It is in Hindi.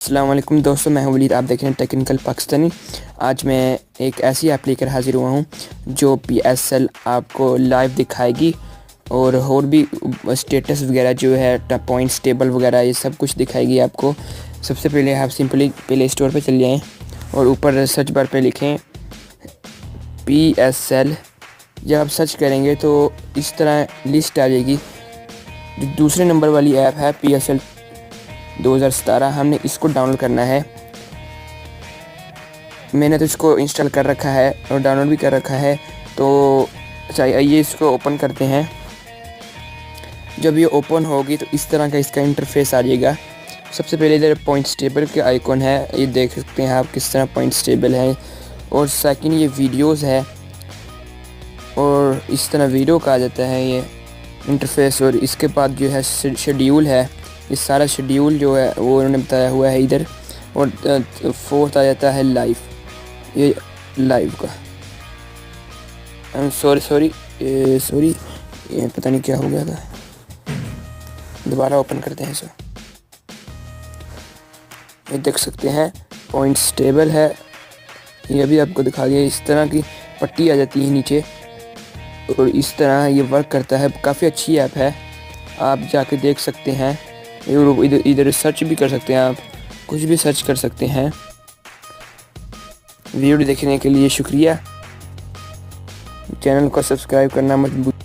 अस्सलाम वालेकुम दोस्तों, मैं हूं वलीद। आप देख रहे हैं टेक्निकल पाकिस्तानी। आज मैं एक ऐसी ऐप लेकर हाजिर हुआ हूं जो PSL आपको लाइव दिखाएगी और भी स्टेटस वगैरह जो है, पॉइंट्स टेबल वगैरह, ये सब कुछ दिखाएगी आपको। सबसे पहले आप सिंपली प्ले स्टोर पे चले जाएं और ऊपर सर्च बार पे लिखें PSL। जब आप सर्च करेंगे तो इस तरह लिस्ट आ जाएगी। जो दूसरे नंबर वाली ऐप है PSL 2017, हमने इसको डाउनलोड करना है। मैंने तो इसको इंस्टॉल कर रखा है और डाउनलोड भी कर रखा है। तो आइए इसको ओपन करते हैं। जब ये ओपन होगी तो इस तरह का इसका इंटरफेस आ जाएगा। सबसे पहले इधर पॉइंट्स टेबल के आइकॉन है, ये देख सकते हैं आप किस तरह पॉइंट्स टेबल है। और सेकंड ये वीडियोस है और इस तरह वीडियो का आ जाता है ये इंटरफेस। और इसके बाद जो है शेड्यूल है, इस सारा शेड्यूल जो है वो उन्होंने बताया हुआ है इधर। और फोर्थ आ जाता है लाइव, ये लाइव का। सॉरी ये पता नहीं क्या हो गया था। दोबारा ओपन करते हैं इसे। ये देख सकते हैं पॉइंट्स टेबल है, ये भी आपको दिखा दिया। इस तरह की पट्टी आ जाती है नीचे और इस तरह ये वर्क करता है। काफ़ी अच्छी ऐप है, आप जाके देख सकते हैं। इधर सर्च भी कर सकते हैं, आप कुछ भी सर्च कर सकते हैं। वीडियो देखने के लिए शुक्रिया। चैनल को सब्सक्राइब करना मत भूलिए।